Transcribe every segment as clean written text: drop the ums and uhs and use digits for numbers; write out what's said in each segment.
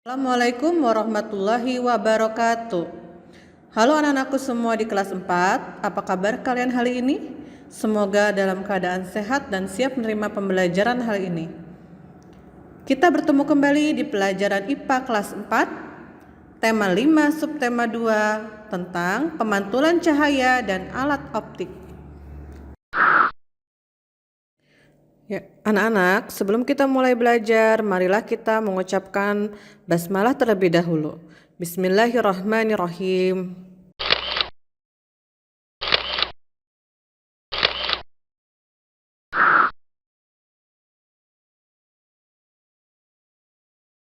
Assalamualaikum warahmatullahi wabarakatuh. Halo anak-anakku semua di kelas 4, apa kabar kalian hari ini? Semoga dalam keadaan sehat dan siap menerima pembelajaran hari ini. Kita bertemu kembali di pelajaran IPA kelas 4, tema 5 subtema 2 tentang pemantulan cahaya dan alat optik. Ya, anak-anak, sebelum kita mulai belajar, marilah kita mengucapkan basmalah terlebih dahulu. Bismillahirrahmanirrahim.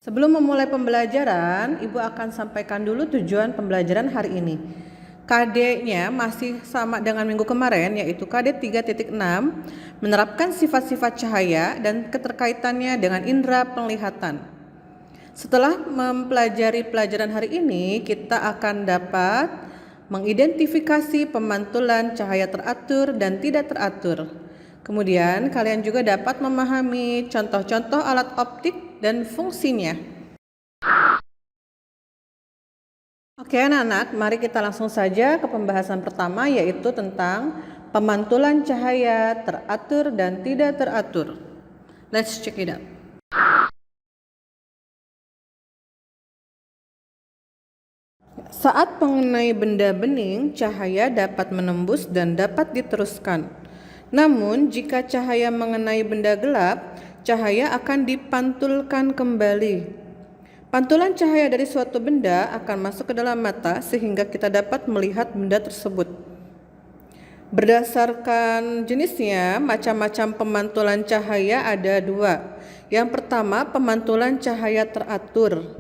Sebelum memulai pembelajaran, Ibu akan sampaikan dulu tujuan pembelajaran hari ini. KD-nya masih sama dengan minggu kemarin, yaitu KD 3.6, menerapkan sifat-sifat cahaya dan keterkaitannya dengan indera penglihatan. Setelah mempelajari pelajaran hari ini, kita akan dapat mengidentifikasi pemantulan cahaya teratur dan tidak teratur. Kemudian kalian juga dapat memahami contoh-contoh alat optik dan fungsinya. Oke anak-anak, mari kita langsung saja ke pembahasan pertama, yaitu tentang pemantulan cahaya teratur dan tidak teratur. Let's check it out. Saat mengenai benda bening, cahaya dapat menembus dan dapat diteruskan. Namun, jika cahaya mengenai benda gelap, cahaya akan dipantulkan kembali. Pantulan cahaya dari suatu benda akan masuk ke dalam mata sehingga kita dapat melihat benda tersebut. Berdasarkan jenisnya, macam-macam pemantulan cahaya ada dua. Yang pertama, pemantulan cahaya teratur.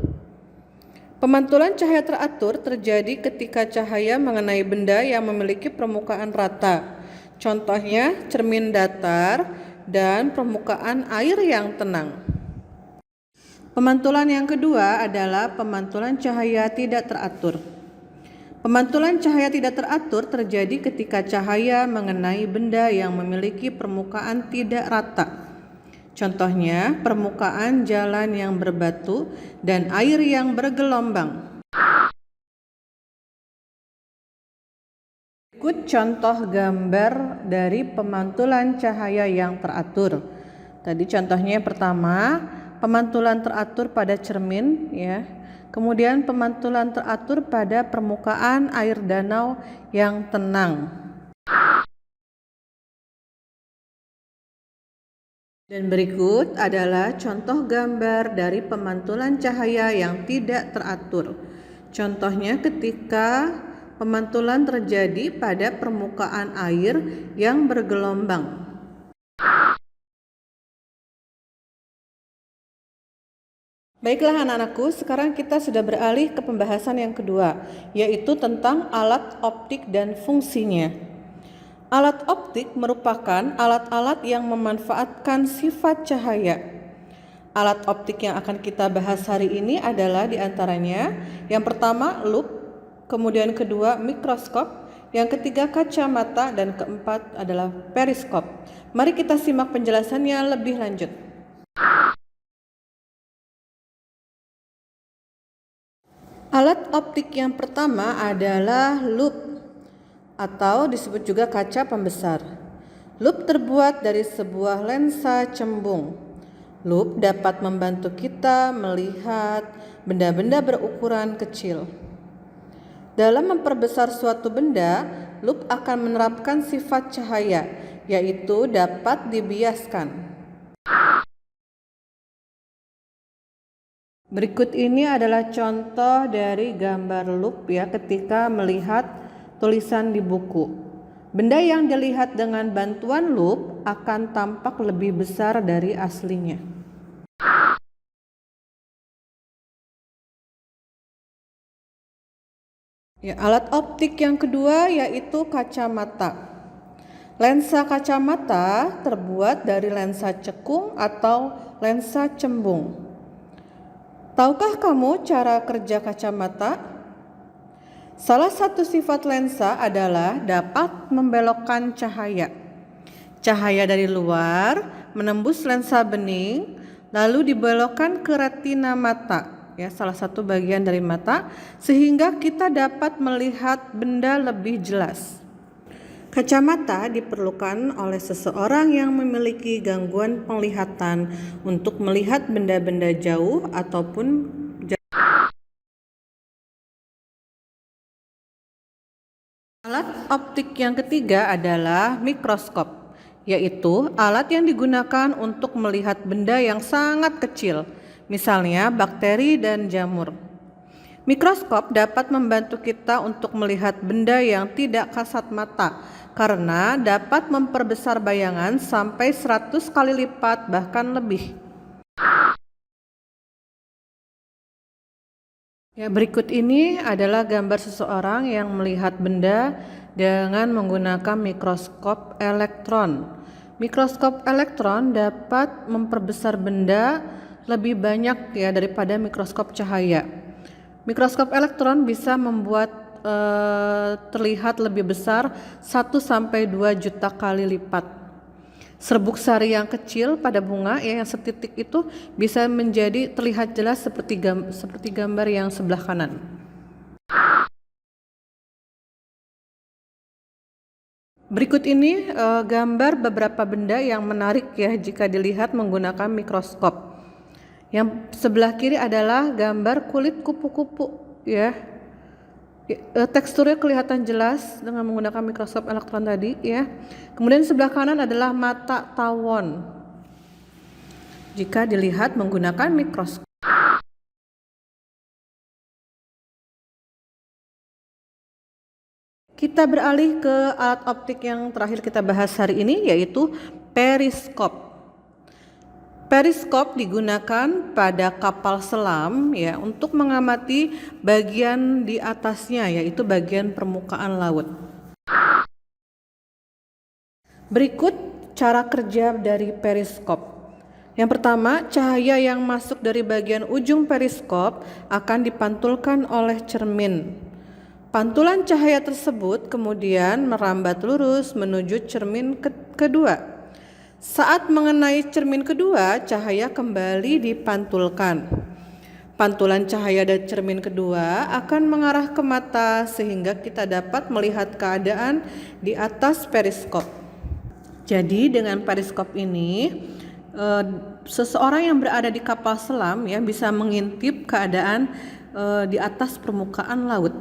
Pemantulan cahaya teratur terjadi ketika cahaya mengenai benda yang memiliki permukaan rata. Contohnya cermin datar dan permukaan air yang tenang. Pemantulan yang kedua adalah pemantulan cahaya tidak teratur. Pemantulan cahaya tidak teratur terjadi ketika cahaya mengenai benda yang memiliki permukaan tidak rata. Contohnya permukaan jalan yang berbatu dan air yang bergelombang. Berikut contoh gambar dari pemantulan cahaya yang teratur. Tadi contohnya yang pertama, pemantulan teratur pada cermin, ya. Kemudian pemantulan teratur pada permukaan air danau yang tenang. Dan berikut adalah contoh gambar dari pemantulan cahaya yang tidak teratur. Contohnya ketika pemantulan terjadi pada permukaan air yang bergelombang. Baiklah anak-anakku, sekarang kita sudah beralih ke pembahasan yang kedua, yaitu tentang alat optik dan fungsinya. Alat optik merupakan alat-alat yang memanfaatkan sifat cahaya. Alat optik yang akan kita bahas hari ini adalah diantaranya, yang pertama lup, kemudian kedua mikroskop, yang ketiga kacamata, dan keempat adalah periskop. Mari kita simak penjelasannya lebih lanjut. Alat optik yang pertama adalah lup atau disebut juga kaca pembesar. Lup terbuat dari sebuah lensa cembung. Lup dapat membantu kita melihat benda-benda berukuran kecil. Dalam memperbesar suatu benda, lup akan menerapkan sifat cahaya, yaitu dapat dibiaskan. Berikut ini adalah contoh dari gambar lup ya ketika melihat tulisan di buku. Benda yang dilihat dengan bantuan lup akan tampak lebih besar dari aslinya. Ya, alat optik yang kedua yaitu kacamata. Lensa kacamata terbuat dari lensa cekung atau lensa cembung. Tahukah kamu cara kerja kacamata? Salah satu sifat lensa adalah dapat membelokkan cahaya. Cahaya dari luar menembus lensa bening, lalu dibelokkan ke retina mata, ya, salah satu bagian dari mata, sehingga kita dapat melihat benda lebih jelas. Kacamata diperlukan oleh seseorang yang memiliki gangguan penglihatan untuk melihat benda-benda jauh ataupun Alat optik yang ketiga adalah mikroskop, yaitu alat yang digunakan untuk melihat benda yang sangat kecil, misalnya bakteri dan jamur. Mikroskop dapat membantu kita untuk melihat benda yang tidak kasat mata, karena dapat memperbesar bayangan sampai 100 kali lipat bahkan lebih. Ya, berikut ini adalah gambar seseorang yang melihat benda dengan menggunakan mikroskop elektron. Mikroskop elektron dapat memperbesar benda lebih banyak ya daripada mikroskop cahaya. Mikroskop elektron bisa membuat terlihat lebih besar 1-2 juta kali lipat. Serbuk sari yang kecil pada bunga ya, yang setitik itu bisa menjadi terlihat jelas seperti gambar yang sebelah kanan. Berikut ini gambar beberapa benda yang menarik ya jika dilihat menggunakan mikroskop. Yang sebelah kiri adalah gambar kulit kupu-kupu ya. Teksturnya kelihatan jelas dengan menggunakan mikroskop elektron tadi ya. Kemudian sebelah kanan adalah mata tawon jika dilihat menggunakan mikroskop. Kita beralih ke alat optik yang terakhir kita bahas hari ini, yaitu periskop. Periskop digunakan pada kapal selam ya untuk mengamati bagian di atasnya, yaitu bagian permukaan laut. Berikut cara kerja dari periskop. Yang pertama, cahaya yang masuk dari bagian ujung periskop akan dipantulkan oleh cermin. Pantulan cahaya tersebut kemudian merambat lurus menuju cermin kedua. Saat mengenai cermin kedua, cahaya kembali dipantulkan. Pantulan cahaya dari cermin kedua akan mengarah ke mata sehingga kita dapat melihat keadaan di atas periskop. Jadi dengan periskop ini, seseorang yang berada di kapal selam ya bisa mengintip keadaan di atas permukaan laut.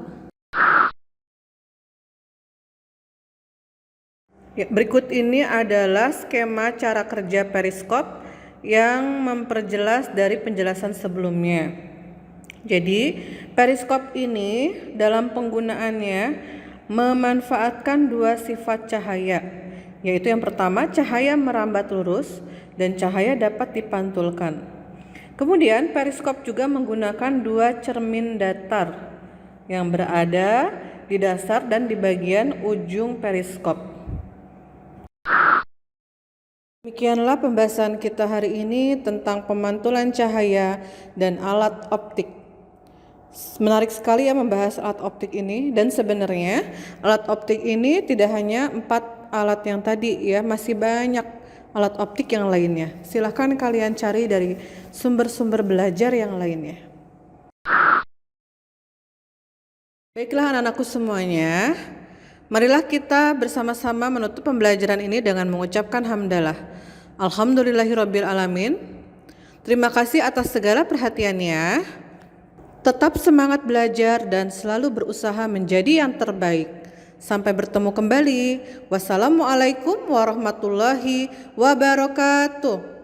Ya, berikut ini adalah skema cara kerja periskop yang memperjelas dari penjelasan sebelumnya. Jadi, periskop ini dalam penggunaannya memanfaatkan dua sifat cahaya, yaitu yang pertama cahaya merambat lurus dan cahaya dapat dipantulkan. Kemudian periskop juga menggunakan dua cermin datar yang berada di dasar dan di bagian ujung periskop. Demikianlah pembahasan kita hari ini tentang pemantulan cahaya dan alat optik. Menarik sekali ya membahas alat optik ini, dan sebenarnya alat optik ini tidak hanya 4 alat yang tadi ya, masih banyak alat optik yang lainnya. Silahkan kalian cari dari sumber-sumber belajar yang lainnya. Baiklah anak-anakku semuanya, marilah kita bersama-sama menutup pembelajaran ini dengan mengucapkan hamdalah. Alhamdulillahirabbil alamin. Terima kasih atas segala perhatiannya. Tetap semangat belajar dan selalu berusaha menjadi yang terbaik. Sampai bertemu kembali. Wassalamualaikum warahmatullahi wabarakatuh.